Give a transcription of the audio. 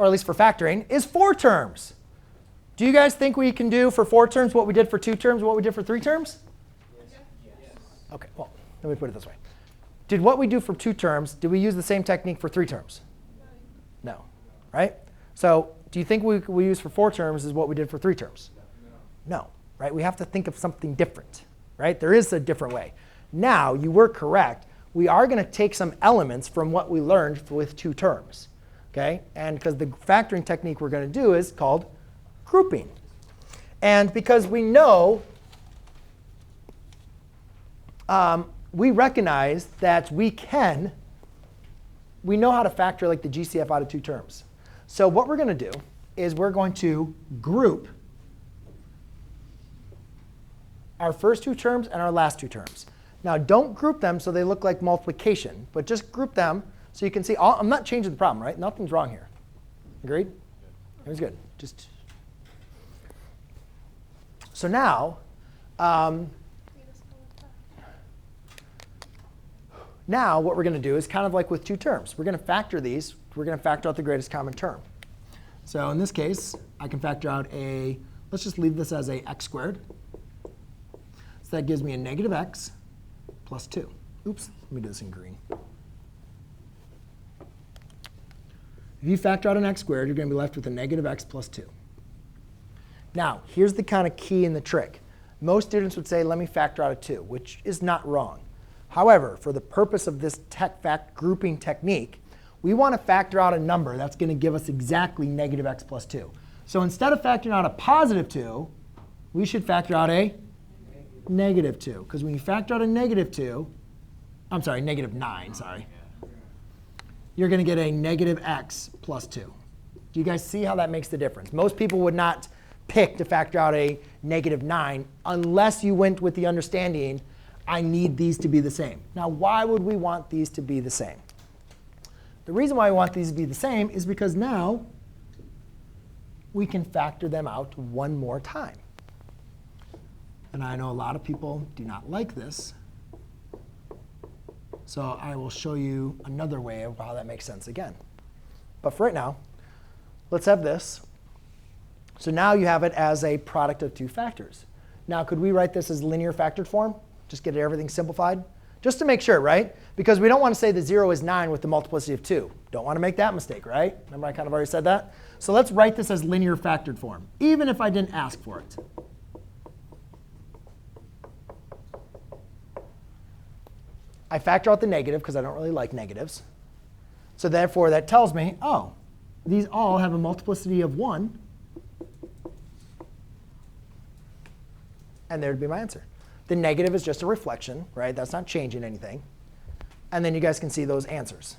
or at least for factoring, is 4 terms. Do you guys think we can do for 4 terms what we did for 2 terms, what we did for 3 terms? Yes. OK, well, let me put it this way. Did what we do for 2 terms, did we use the same technique for 3 terms? No. Right? So do you think we use for 4 terms is what we did for 3 terms? No. Right? We have to think of something different. Right? There is a different way. Now, you were correct. We are going to take some elements from what we learned with 2 terms. OK? And because the factoring technique we're going to do is called grouping. And because we know, we recognize that we know how to factor like the GCF out of 2 terms. So what we're going to do is we're going to group our first 2 terms and our last 2 terms. Now, don't group them so they look like multiplication, but just group them so you can see. I'm not changing the problem, right? Nothing's wrong here. Agreed? It was good. So now, what we're going to do is kind of like with 2 terms. We're going to factor these. We're going to factor out the greatest common term. So in this case, I can factor out let's just leave this as a x squared. So that gives me a negative x plus 2. Oops, let me do this in green. If you factor out an x squared, you're going to be left with a negative x plus 2. Now, here's the kind of key in the trick. Most students would say, let me factor out a 2, which is not wrong. However, for the purpose of this grouping technique, we want to factor out a number that's going to give us exactly negative x plus 2. So instead of factoring out a positive 2, we should factor out a negative 2. Because when you factor out a negative 2, I'm sorry, negative 9, sorry, you're going to get a negative x plus 2. Do you guys see how that makes the difference? Most people would not pick to factor out a negative 9 unless you went with the understanding, I need these to be the same. Now, why would we want these to be the same? The reason why we want these to be the same is because now we can factor them out one more time. And I know a lot of people do not like this. So I will show you another way of how that makes sense again. But for right now, let's have this. So now you have it as a product of 2 factors. Now, could we write this as linear factored form? Just get everything simplified? Just to make sure, right? Because we don't want to say that 0 is 9 with the multiplicity of 2. Don't want to make that mistake, right? Remember I kind of already said that? So let's write this as linear factored form, even if I didn't ask for it. I factor out the negative because I don't really like negatives. So therefore, that tells me, oh, these all have a multiplicity of 1. And there would be my answer. The negative is just a reflection, right? That's not changing anything. And then you guys can see those answers.